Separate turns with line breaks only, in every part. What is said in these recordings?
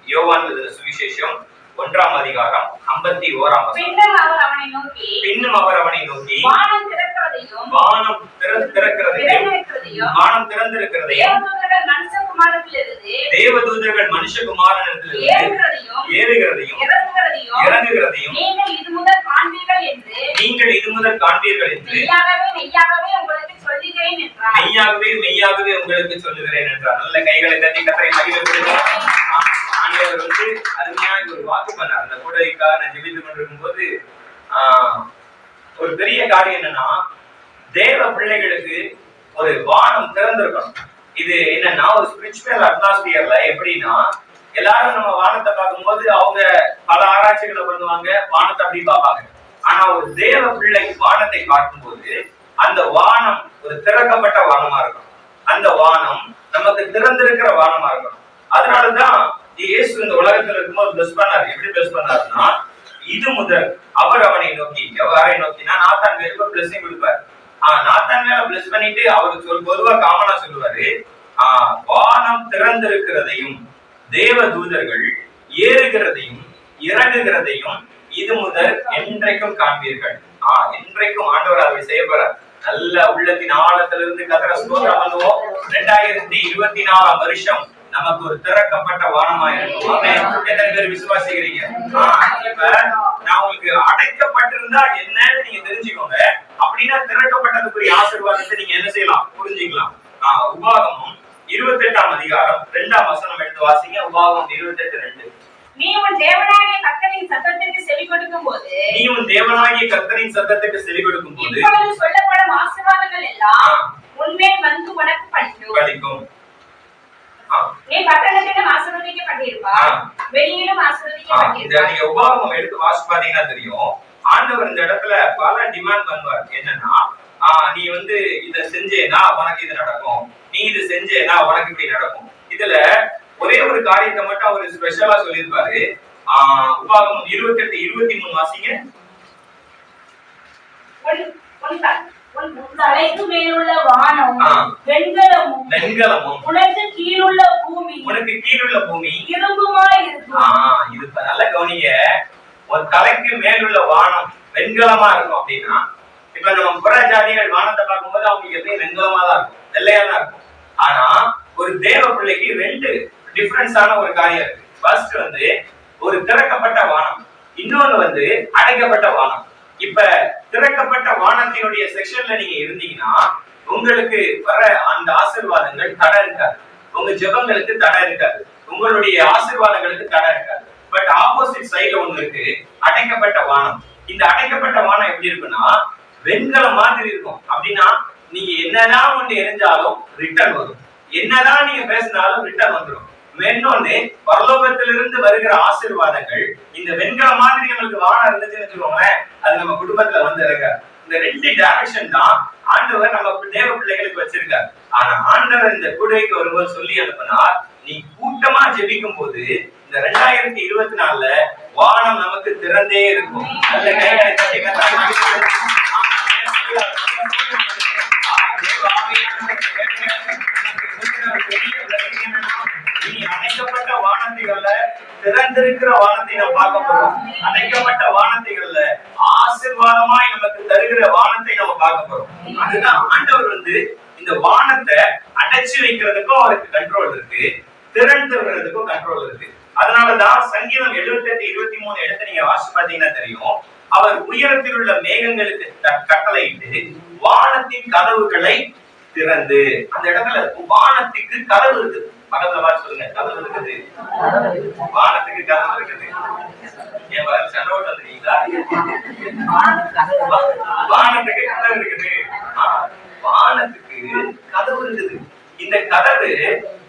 யோவான் சுவிசேஷம் 1ஆம் அதிகாரம் 51ஆம் வசனம்.
பின்னும் அவர் அவனை நோக்கி வானம் திறக்கிறதையும்
வானம் திறந்திருக்கிறதையும் தேவதூதர்கள் மனுஷகுமாரனிடத்திலிருந்து ஏறுகிறதையும் இறங்குகிறதையும் நீங்கள் இது முதல் காண்பீர்கள் என்று மெய்யாகவே உங்களுக்கு சொல்லுகிறேன் என்றார். நல்ல கைகளை தட்டி கத்தரை மகிழ்ச்சிப்படுத்துங்கள். ஆண்டவர் அருமையாக ஒரு வாக்கு பண்ணார். அந்த கூடைக்காக நான் ஜெபித்துக் கொண்டிருக்கும் போது ஒரு பெரிய காரியம் என்னன்னா, தேவ பிள்ளைகளுக்கு ஒரு வானம் திறந்திருக்கணும். இது என்னன்னா ஒரு ஸ்பிரிச்சுவல் அட்மாஸ்பியர்ல எப்படின்னா, எல்லாரும் நம்ம வானத்தை பார்க்கும்போது அவங்க பல ஆராய்ச்சிகளை பண்ணுவாங்க, வானத்தை அப்படி பார்ப்பாங்க. ஆனா ஒரு தேவ பிள்ளை வானத்தை பார்க்கும்போது அந்த வானம் ஒரு திறக்கப்பட்ட வானமா இருக்கும். அந்த வானம் நமக்கு திறந்திருக்கிற வானமா இருக்கணும். அதனாலதான் இயேசு இந்த உலகத்துல இருக்கும்போது பிளஸ் பண்ணாரு. எப்படி பிளஸ் பண்ணாருன்னா, இது முதல் அவர் அவனை நோக்கி, எவ்வாறை நோக்கினா நாத்தான் மேல பிளஸிங் கொடுப்பாரு. நாத்தான் மேல பிளஸ் பண்ணிட்டு அவருக்கு பொதுவா காமனா சொல்லுவாரு, வானம் திறந்திருக்கிறதையும் தேவ தூதர்கள் ஏறுகிறதையும் இறங்குகிறதையும் இது முதல் என்றைக்கும் காண்பீர்கள். என்றைக்கும் ஆண்டவர் அதை செய்ய போறார். நல்ல உள்ளத்தின் ஆழத்திலிருந்து கத்தரை ஸ்தோத்திரம் பண்ணுவோம். 2024ஆம் வருஷம் நமக்கு ஒரு திறக்கப்பட்ட வானமா இருக்கும். எத்தனை பேர் விசுவாசிக்கிறீங்க? இப்ப நான் உங்களுக்கு அடைக்கப்பட்டிருந்தா என்னன்னு நீங்க தெரிஞ்சுக்கோங்க. அப்படின்னா திறக்கப்பட்டதுக்குரிய ஆசீர்வாதத்தை நீங்க என்ன செய்யலாம், புரிஞ்சுக்கலாம். உபாகமம் 28ஆம் அதிகாரம் 2ஆம் வசனம் எடுத்து வாசிங்க. உபாகமம் 28:2.
நீ உன் தேவனாகிய கர்த்தரின் சத்தத்துக்கு செவி கொடுக்கும் போது இப்பொழுது சொல்லப்படும் ஆசீர்வாதங்கள் எல்லாம் உன்மேல் வந்து உனக்கு பலிக்கும். நீ பட்டணத்திலும் ஆசீர்வதிக்கப்பட்டிருப்பாய், வெளியிலும் ஆசீர்வதிக்கப்பட்டிருப்பாய்.
நீங்க உபாகமம் எடுத்து வாசி பாத்தீங்கன்னா தெரியும், ஆண்டவர் இந்த இடத்துல பல டிமாண்ட் பண்ணுவார். என்னன்னா, நீ இத செஞ்சேனா உனக்கு இது நடக்கும், நீ இது செஞ்சேனா உனக்கு இப்படி நடக்கும். இதுல ஒரே ஒரு காரியத்தை மட்டும் அவர் ஸ்பெஷலா சொல்லியிருப்பாரு. உபாகமம் 28:23 வாசிங்க.
உன் தலைக்கு மேலுள்ள வானம் வெண்கலமும் உனக்கு கீழுள்ள பூமி இரும்புமாய் இருக்கும்.
இது நல்ல கவனிங்க. உன் தலைக்கு மேலுள்ள வானம் வெண்கலமா இருக்கும். அப்படின்னா இப்ப நம்ம புற ஜாதிகள் வானத்தை பார்க்கும்போது அவங்களுக்கு எப்பயும் வெண்கலமா தான் இருக்கும், வெள்ளையா தான் இருக்கும். ஆனா ஒரு தேவ பிள்ளைக்கு ரெண்டு டிஃபரன்ஸான ஒரு காரியம் இருக்கு. ஃபர்ஸ்ட் ஒரு திறக்கப்பட்ட வானம், இன்னொன்னு அடைக்கப்பட்ட வானம். இப்ப திறக்கப்பட்ட வானத்தினுடைய செக்ஷன்ல நீங்க இருந்தீங்கன்னா உங்களுக்கு வர அந்த ஆசீர்வாதங்கள் தடை இருக்காது, உங்க ஜெபங்களுக்கு தடை இருக்காது, உங்களுடைய ஆசீர்வாதங்களுக்கு தடை இருக்காது. பட் ஆப்போசிட் சைடுல ஒண்ணு இருக்கு, அடைக்கப்பட்ட வானம். இந்த அடைக்கப்பட்ட வானம் எப்படி இருக்குன்னா வெண்கலம் மாதிரி இருக்கும். அப்படின்னா நீங்க என்னதான் ஒண்ணு எரிஞ்சாலும் ரிட்டர்ன் வரும், என்னதான் நீங்க பேசினாலும் ரிட்டர்ன் வந்துடும். இன்னொன்னு, பரலோகத்திலிருந்து வருகிற ஆசீர்வாதங்கள் இந்த வெண்கலம் மாதிரி நம்மளுக்கு வானம் இருந்துச்சுன்னு வச்சுக்கோங்களேன், அது நம்ம குடும்பத்துல இருக்காது. இந்த ரெண்டு டைரக்ஷன் தான் ஆண்டவர் நம்ம தேவ பிள்ளைகளுக்கு வச்சிருக்காரு. ஆனா ஆண்டவர் இந்த கூடைக்கு வரும்போது சொல்லி அனுப்பினார், நீ கூட்டமா ஜெபிக்கும் போது இந்த 2024ல வானம் நமக்கு திறந்தே இருக்கும். நல்ல கைகளை தட்டி அணைக்கப்பட்ட வானத்தைகள்ல திறந்திருக்கிற வானத்தை நாம் பார்க்க போறோம். அணைக்கப்பட்ட வானத்தைகள்ல ஆசீர்வாதமாய் நமக்கு தருகிற வானத்தை நம்ம பார்க்க போறோம். அதுதான் ஆண்டவர் இந்த வானத்தை அடைச்சு வைக்கிறதுக்கும் அவருக்கு கண்ட்ரோல் இருக்கு, திறந்து விடுறதுக்கும் கண்ட்ரோல் இருக்கு. அதனாலதான் சங்கீதம் 78:23 எடுத்து நீங்க வாசி பார்த்தீங்கன்னா தெரியும், அவர் உயரத்தில் உள்ள மேகங்களுக்கு கட்டளையிட்டு வானத்தின் கதவுகளை திறந்து, அந்த இடத்துல வானத்துக்கு கதவு இருக்குது. பக்கத்துல பார்த்து சொல்லுங்க, கதவு இருக்குது, வானத்துக்கு கதவு இருக்குது. என் பதில் சண்டை ஓட்டு வந்துருக்கீங்களா? வானத்துக்கு கதவு இருக்குது, வானத்துக்கு கதவு இருக்குது. இந்த கதவு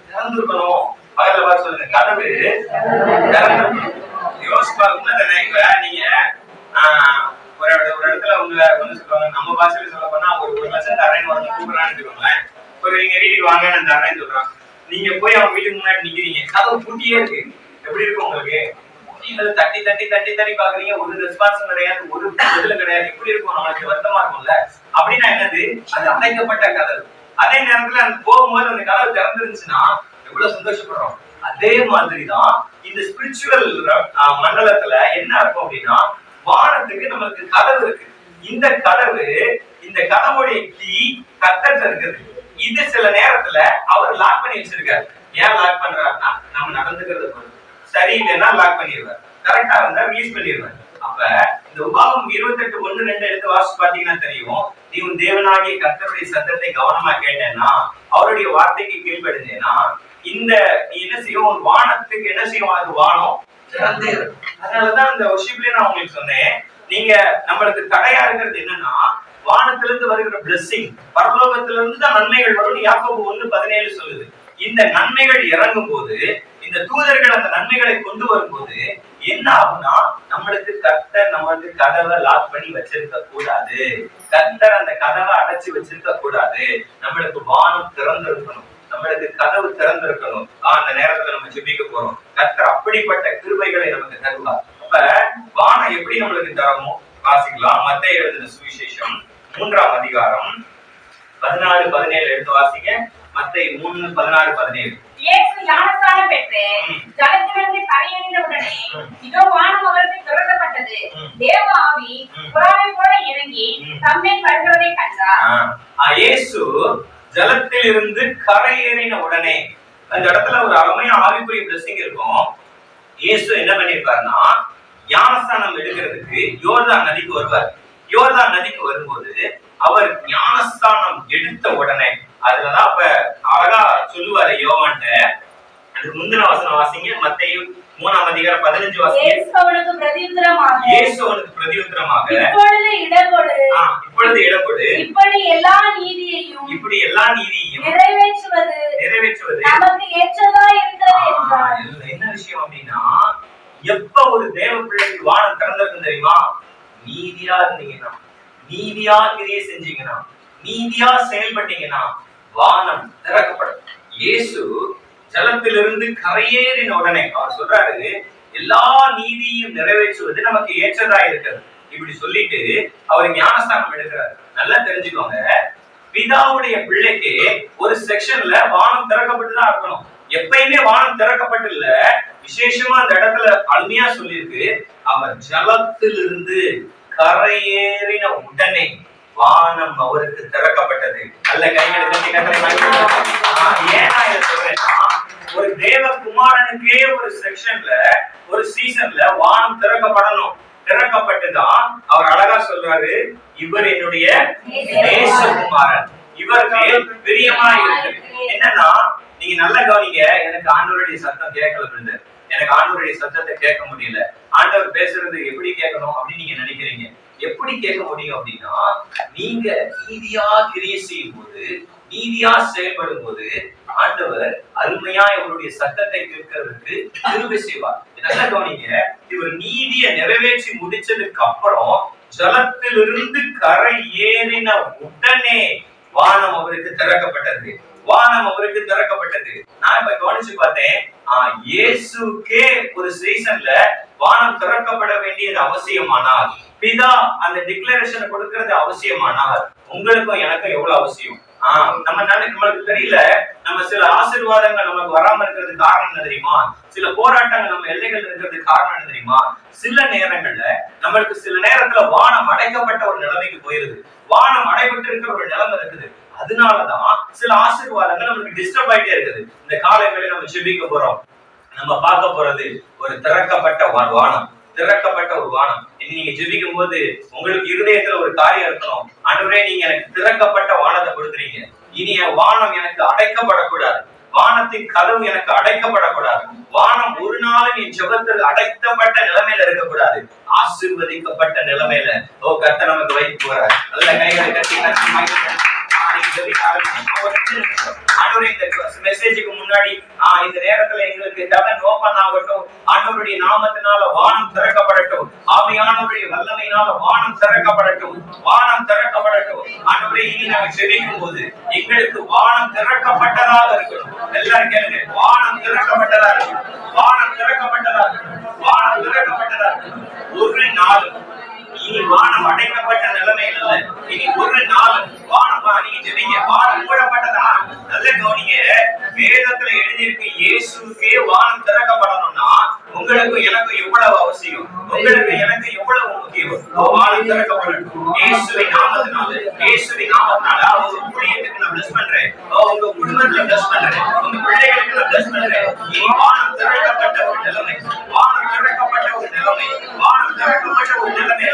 திறந்துருக்கணும். பக்கத்துல பார்த்து சொல்லுங்க, கதவு திறந்துருக்கணும். யோசிச்சு பாருங்க. இப்ப நீங்க ஒரு இடத்துல ஒண்ணு சொல்லுவாங்க, நம்ம பாஷையில சொல்ல போனா ஒரு 1 லட்சம் தரேன்னு கூப்பிடறான்னு வச்சுக்கோங்களேன். ஒரு நீங்க வீட்டுக்கு வாங்க நான் தரேன்னு சொல்றான். நீங்க போய் அவன் வீட்டுக்கு முன்னாடி நிக்கிறீங்க, கதவு பூட்டியே இருக்கு. எப்படி இருக்கும் உங்களுக்கு? தட்டி தட்டி தட்டி தட்டி பாக்குறீங்க, ஒரு ரெஸ்பான்ஸும் கிடையாது, ஒரு பதிலும் கிடையாது. எப்படி இருக்கும்? நம்மளுக்கு வருத்தமா இருக்கும்ல. அப்படின்னா என்னது? அது அடைக்கப்பட்ட கதவு. அதே நேரத்துல அந்த போகும்போது அந்த கதவு திறந்துருந்துச்சுன்னா எவ்வளவு சந்தோஷப்படுறோம். அதே மாதிரிதான் இந்த ஸ்பிரிச்சுவல் மண்டலத்துல என்ன இருக்கும் அப்படின்னா, வானத்துக்கு நமக்கு கதவு இருக்கு. இந்த கதவு, இந்த கதவுடைய கீ கர்த்தர்ட்ட இருக்குது. இது சில நேரத்துல அவர் லாக் பண்ணி வச்சிருக்காரு. ஏன் லாக் பண்றாருன்னா, நம்ம நடந்துக்கிறது சரியில்லைன்னா லாக் பண்ணிடுவார், கரெக்டா இருந்தா ரிலீஸ் பண்ணிடுவார். அப்ப இந்த உபாகமம் 28:1-2 எடுத்து வாசிச்சு பாத்தீங்கன்னா தெரியும், நீ உன் தேவனாகிய கர்த்தருடைய சத்தத்தை கவனமா கேட்டேன்னா, அவருடைய வார்த்தைக்கு கீழ்ப்படிஞ்சேன்னா, இந்த நீ என்ன செய்யும், உன் வானத்துக்கு என்ன செய்யும், அது வானம் திறந்தே இருக்கும். அதனாலதான் இந்த வொர்ஷிப்லயே நான் உங்களுக்கு சொன்னேன், நீங்க நம்மளுக்கு தடையா இருக்கிறது என்னன்னா, வானத்திலிருந்து வருகிற பிளெஸிங், பரலோகத்திலிருந்து இருந்து தான் நன்மைகள் வரும். யாக்கோபு 1:17 சொல்லுது. இந்த நன்மைகள் இறங்கும் போது, இந்த தூதர்கள் அந்த நன்மைகளை கொண்டு வரும்போது என்ன ஆகும்னா, நம்மளுக்கு கர்த்தர் நம்மளுக்கு கதவை லாக் பண்ணி வச்சிருக்க கூடாது, கர்த்தர் அந்த கதவை அடைச்சு வச்சிருக்க கூடாது. நம்மளுக்கு வானம் திறந்திருக்கணும், நம்மளுக்கு கதவு திறந்திருக்கணும். அந்த நேரத்துல நம்ம ஜெபிக்க போறோம். கர்த்தர் அப்படிப்பட்ட கிருபைகளை நமக்கு தருவார். அப்ப வானம் எப்படி நம்மளுக்கு தரணும் வாசிக்கலாம். மத்தேயு எழுதின சுவிசேஷம் 3ஆம் அதிகாரம் 14-17 எடுத்து வாசிங்க. மத்தேயு 3:14-17.
இயேசு ஞானஸ்நானம் பெற்று ஜலத்திலிருந்து கரையேறின உடனே இதோ வானம் அவருக்கு திறக்கப்பட்டது. தேவ ஆவி புறாவை போல இறங்கி தம்மேல் வருகிறதை கண்டார்.
இயேசு ஜலத்திலிருந்து கரையேறின உடனே, அந்த இடத்துல ஒரு அருமையான ஆவிக்குரிய பிளெஸிங் இருக்கும். இயேசு என்ன பண்ணிருப்பாருன்னா, ஞானஸ்நானம் எடுக்கிறதுக்கு யோர்தான் நதிக்கு வருவார். யோர்தான் நதிக்கு வரும்போது அவர் ஞானஸ்தானம் எடுத்த உடனே, அதுலதான் அப்ப அழகா சொல்லுவாரு யோவான்ட்ட. அதுக்கு முந்தின வசனம் வாசிங்க. மத்தேயு 3ஆம் அதிகாரம் 15 வாசிங்க.
இயேசு அவனுக்கு
பிரதியுத்தரமாக
இப்பொழுது இடகொடு,
இப்படி எல்லா நீதியையும் நிறைவேற்றுவது
நமக்கு ஏற்றதா இருக்கிறது என்றார்.
என்ன விஷயம் அப்படின்னா, எப்ப ஒரு தேவ பிள்ளைக்கு வானம் திறந்திருக்கும் தெரியுமா? நீதியா இருந்தீங்கன்னா, நீதியா கிரியை செஞ்சீங்கன்னா, நீதியா செயல்பட்டீங்கன்னா வானம் திறக்கப்படும். இயேசு ஜலத்திலிருந்து கரையேறின உடனே அவர் சொல்றாரு, எல்லா நீதியும் நிறைவேற்றுவது நமக்கு ஏற்றதா இருக்கிறது. இப்படி சொல்லிட்டு அவர் ஞானஸ்தானம் எடுக்கிறார். நல்லா தெரிஞ்சுக்கோங்க, பிதாவுடைய பிள்ளைக்கு ஒரு செக்ஷன்ல வானம் திறக்கப்பட்டுதான் இருக்கணும். எப்பயுமே வானம் திறக்கப்பட்டு இல்ல, விசேஷமா அந்த இடத்துல அருமையா சொல்லியிருக்கு, அவர் ஜலத்திலிருந்து கரையேறின உடனே வானம் அவருக்கு திறக்கப்பட்டது. நல்ல கைகளை தட்டி ஏன் நான் இதை சொல்றேன்னா, ஒரு தேவ குமாரனுக்கே ஒரு செக்ஷன்ல ஒரு சீசன்ல வானம் திறக்கப்படணும். திறக்கப்பட்டுதான் அவர் அழகா சொல்றாரு, இவர் என்னுடைய நேசகுமாரன், இவர் மேல் பிரியமா இருக்கு. என்னன்னா, நீங்க நல்லா கவனிங்க, எனக்கு ஆண்டவருடைய சத்தம் கேட்கல பிரதர், எனக்கு ஆண்டவருடைய சத்தத்தை கேட்க முடியல. ஆண்டவர் பேசுறது எப்படி கேட்கணும் அப்படின்னு நீங்க நினைக்கிறீங்க. எப்படி கேட்க முடியும் அப்படின்னா, நீங்க நீதியா கிரியை செய்யும் போது, நீதியா செயல்படும் போது ஆண்டவர் அருமையா இவருடைய சத்தத்தை கேட்கறதுக்கு கிருபை செய்வார். நல்லா கவனிங்க, இவர் நீதியை நிறைவேற்றி முடிச்சதுக்கு அப்புறம் ஜலத்திலிருந்து கரை ஏறின உடனே வானம் அவருக்கு திறக்கப்பட்டது. வானம் அவருக்கு திறக்கப்பட்டது. நான் இப்ப கவனிச்சு பார்த்தேன், இயேசுக்கே ஒரு சீசன்ல வானம் திறக்கப்பட வேண்டியது அவசியமானால், பிதா அந்த டிக்ளரேஷனை கொடுக்கிறது அவசியமானால், உங்களுக்கும் எனக்கும் எவ்வளவு அவசியம். நம்மளுக்கு தெரியல, நம்ம சில ஆசீர்வாதங்கள் நமக்கு வராம இருக்கிறது காரணம் என்ன தெரியுமா? சில போராட்டங்கள் நம்ம எல்லைகள் இருக்கிறது காரணம் என்ன தெரியுமா? சில நேரங்கள்ல நம்மளுக்கு சில நேரத்துல வானம் அடைக்கப்பட்ட ஒரு நிலைமைக்கு போயிருது, வானம் அடைபட்டு இருக்கிற ஒரு நிலைமை இருக்குது. அதனாலதான் சில ஆசீர்வாதங்கள் நமக்கு டிஸ்டர்ப் ஆயிட்டே இருக்குது. இந்த காலை வேளை நம்ம ஜெபிக்க போறோம், நம்ம பார்க்க போறது ஒரு திறக்கப்பட்ட வானம், திறக்கப்பட்ட ஒரு வானம். நீங்க ஜெபிக்கும் போது உங்களுக்கு இருதயத்துல ஒரு காரியம் இருக்கணும், ஆண்டவரே நீங்க எனக்கு திறக்கப்பட்ட வானத்தை கொடுக்குறீங்க, இனி என் வானம் எனக்கு அடைக்கப்படக்கூடாது, வானத்தின் கதவு எனக்கு அடைக்கப்படக்கூடாது, வானம் ஒரு நாளும் என் ஜெபத்தில் அடைக்கப்பட்ட நிலைமையில இருக்கக்கூடாது, ஆசீர்வதிக்கப்பட்ட நிலைமையில கர்த்தர் நமக்கு வைத்து போறார். நல்ல கைகளை கட்டி மெசேஜுக்கு முன்னாடி இந்த நேரத்துல எங்களுக்கு ஹெவன் ஓபன் ஆகட்டும், ஆண்டவருடைய நாமத்தினால வானம் திறக்கப்படட்டும், ஆவியானவருடைய வல்லமையினால வானம் திறக்கப்படட்டும், வானம் திறக்கப்படட்டும். ஆண்டவரே, இனி நாங்கள் ஜெபிக்கும் போது எங்களுக்கு வானம் திறக்கப்பட்டதாக இருக்கணும். எல்லாரும் கேளுங்க, வானம் திறக்கப்பட்டதா இருக்கணும், வானம் திறக்கப்பட்டதா இருக்கணும், வானம் திறக்கப்பட்டதா இருக்கணும். ஒரு நாள் இனி வானம் அடைக்கப்பட்ட நிலைமையில இல்ல, இனி ஒரு நாள் வானம் நீங்க ஜெபிங்க, வானம் மூடப்பட்டதா. நல்ல கவனிங்க, வேதத்துல எழுதியிருக்கு இயேசுக்கே வானம் திறக்கப்படணும்னா உங்களுக்கு எனக்கு எவ்வளவு அவசியம், உங்களுக்கு எனக்கு எவ்வளவு முக்கியம். வானம் திறக்கப்படணும் இயேசுவின் நாமத்தினால. இயேசுவின் நாமத்தினால உங்க ஊழியத்துக்கு நான் bless பண்றேன், உங்க குடும்பத்துல bless பண்றேன், உங்க பிள்ளைகளுக்கு நான் bless பண்றேன். நீ வானம் திறக்கப்பட்ட ஒரு நிலைமை, வானம் திறக்கப்பட்ட ஒரு நிலைமை, வானம் திறக்கப்பட்ட ஒரு நிலைமை